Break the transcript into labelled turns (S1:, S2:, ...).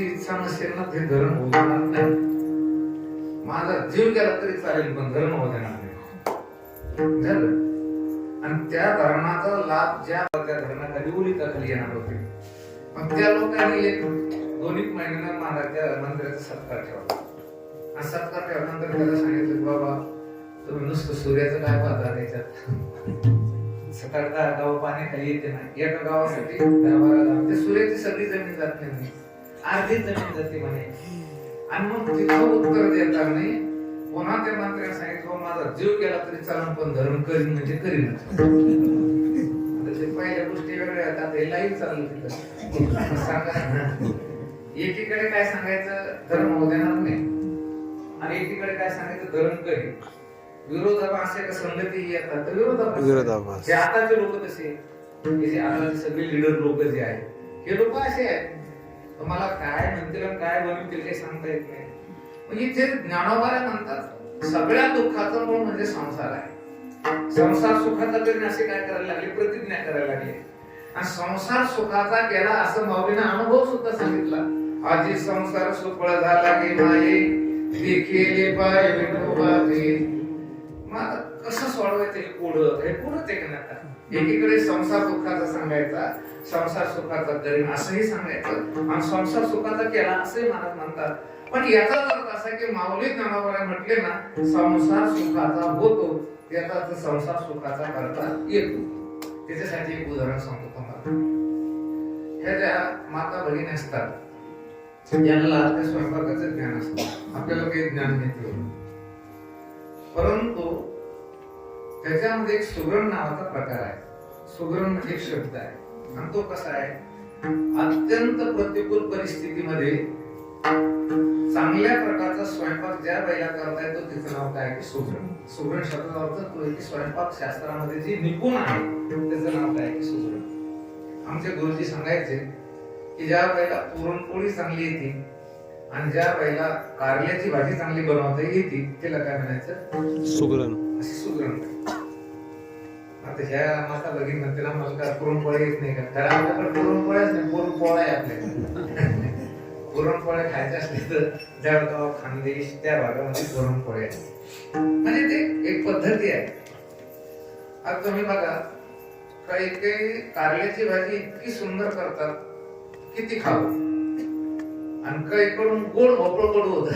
S1: तुमची इच्छा नसेल ना ते धरण होऊ देणार नाही. माझा जीव गेला तरी चालेल पण धरण होऊ देणार नाही. झालं. आणि त्या धरणाचा लाभ ज्या धरणाखाली उलिताखाली येणार होते, मग त्या लोकांनी एक 2 महिन्यानं महाराजच्या मंदिराचा सत्कार ठेवला. आणि सत्कार ठेवल्यानंतर त्याला सांगितलं, बाबा तुम्ही नुसतं सूर्याचं काय पाहता त्याच्यात, 7-8 गाव पाण्याखाली येते ना, एका गावासाठी 10-12 गाव, ते सूर्याची सगळी जमीन जात नाही, अर्धी जमीन जाते म्हणे. आणि मग तिथं उत्तर देता नाही, पुन्हा त्या मंत्र्याने सांगितलं, माझा जीव गेला तरी चालून पण धरण करीन म्हणजे करीनच. पहिल्या गोष्टी वेगळ्या आहेत, आता हे लाईव्ह चाललं तिथं. सांगा, एकीकडे काय सांगायचं धरण होऊ देणार नाही, आणि एकीकडे काय सांगायचं धरण करीन. विरोधाभास का संगती येतात तर विरोधाभास. हे आताचे लोक कसे, जे आताचे सगळे लीडर लोक जे आहेत, हे लोक असे आहेत, तुम्हाला काय म्हणतील काय बनवतील काही सांगता येत नाही. म्हणजे ते ज्ञानोबा म्हणतात सगळ्या दुःखाचं मूळ म्हणजे संसार आहे. संसार सुखाचा तरी असे काय करायला लागले, प्रतिज्ञा करायला लागले. आणि संसार सुखाचा केला असं माऊलीने अनुभव सुद्धा सांगितला. आजी संसार सुफळ झाला की माये देखील पाय विठोबाचे. मग कसं सोडवायचं हे पुढंच आहे का आता. एकीकडे संसार दुःखाचा सांगायचा, संसार सुखाचा करीन असंही सांगायचं, आणि संसार सुखाचा केला असंही महाराज म्हणतात. पण याचा अर्थ असा की माऊली ज्ञानोबा म्हटले ना, संसार सुखाचा होतो, त्याचा संसार सुखाचा करता येतो. त्याच्यासाठी एक उदाहरण सांगतो तुम्हाला. ह्या ज्या माता भगिनी असतात, ज्यांना त्या स्वयंपाकाचं ज्ञान असतं, आपल्याला काही ज्ञान घेतलं, परंतु त्याच्यामध्ये एक सुगरण नावाचा प्रकार आहे. सुगरण म्हणजे एक शब्द आहे, आणि तो कसा आहे, अत्यंत प्रतिकूल परिस्थितीमध्ये चांगल्या प्रकारचा स्वयंपाक ज्या बाईला करता येतो तिचं नाव काय की सुगरण. सुगरण शब्दाचा अर्थ तो आहे की स्वयंपाक शास्त्रामध्ये जी निपुण आहे त्याचं नाव काय की सुगरण. आमचे गुरुजी सांगायचे की ज्या बाईला पुरणपोळी चांगली येते आणि ज्या बाईला कारल्याची भाजी चांगली बनवता येते तिला काय म्हणायचं, सुगरण. अशी सुगरण. आता ह्या माता भगिनी म्हणते ना, मला काय पुरणपोळी येत नाही का, तर आपल्याकडे पुरणपोळ्याच नाही, पुरणपोळ्या आहे आपल्याकडे. पुरणपोळ्या खायच्या असले तर जळगाव, खानदेश त्या भागामध्ये पुरणपोळ्या म्हणजे ते एक पद्धती आहे. आता तुम्ही बघा, काही काही कारल्याची भाजी इतकी सुंदर करतात किती खावं, आणि काही कडून गोड भोपळं कडू होत.